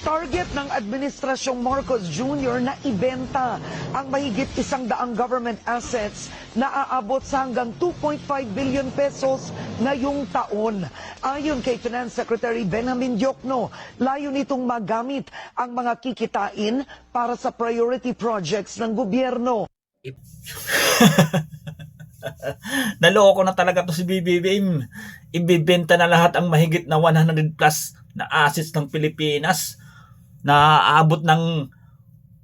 Target ng Administrasyong Marcos Jr. na ibenta ang mahigit 100 government assets na aabot sa hanggang 2.5 billion pesos ngayong taon. Ayon kay Finance Secretary Benjamin Diokno, layo nitong magamit ang mga kikitain para sa priority projects ng gobyerno. Naloko na talaga to si BBM. Ibibenta na lahat ang mahigit na 100 plus na assets ng Pilipinas na aabot ng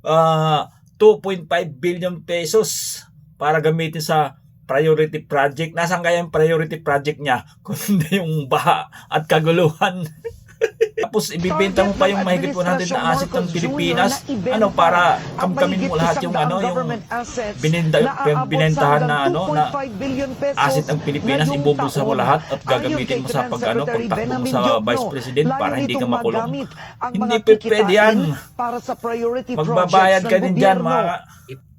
2.5 billion pesos para gamitin sa priority project. Nasaan kaya yung priority project niya? Kundi yung baha at kaguluhan. Tapos ibibenta mo pa yung mahigit 100 na asset ng Pilipinas para kamkamin mo lahat yung yung binentahan na na asset ng Pilipinas, ibubulsa mo lahat at gagamitin mo sa pagtakbo mo sa Vice President para hindi ka makulong. Hindi pwede yan. Magbabayad ka din dyan, mga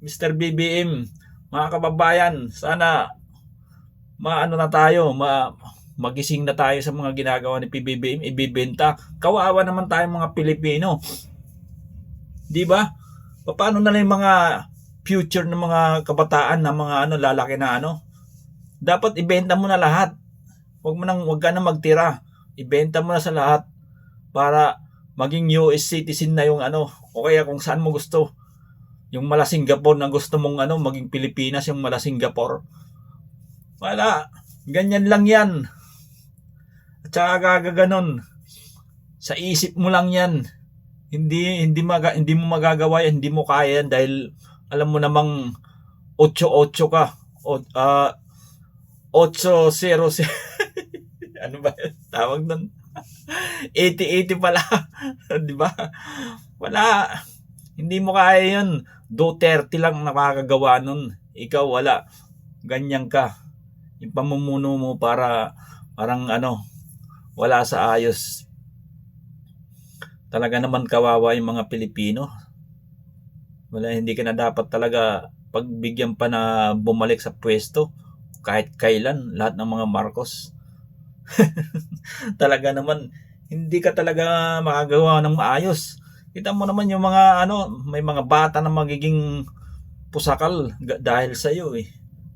Mr. BBM, mga kababayan. Sana maano na tayo, magising na tayo sa mga ginagawa ni PBBM, ibibenta. Kawawa naman tayong mga Pilipino. 'Di ba? Paano na lang yung mga future ng mga kabataan na mga lalaki na Dapat ibenta mo na lahat. Wag ka na magtira. Ibenta mo na sa lahat para maging US citizen na yung o kaya kung saan mo gusto. Yung mala Singapore na gusto mong maging Pilipinas, yung mala Singapore. Wala. Ganyan lang yan. At saka gaganon. Sa isip mo lang yan. Hindi mo magagawa yan, hindi mo kaya yan dahil alam mo namang 8-8 ka. 8-0. Ano ba yun? Tawag nun? 80-80 pala. Di ba? Wala. Hindi mo kaya yun. Duterte lang nakakagawa nun. Ikaw wala. Ganyan ka. Yung pamumuno mo parang wala sa ayos. Talaga naman kawawa yung mga Pilipino. Hindi ka na dapat talaga pagbigyan pa na bumalik sa pwesto kahit kailan, lahat ng mga Marcos. Talaga naman hindi ka talaga makagawa ng maayos. Kita mo naman yung mga may mga bata na magiging pusakal dahil sa iyo eh.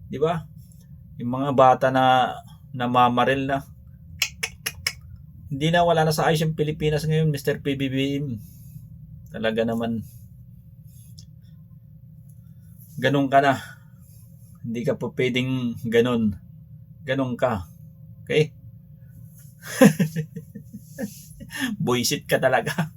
'Di ba? Yung mga bata na namamaril na. Hindi na, wala na sa ayos yung Pilipinas ngayon, Mr. PBBM. Talaga naman. Ganun ka na. Hindi ka po pwedeng ganun. Ganun ka. Okay? Buisit ka talaga.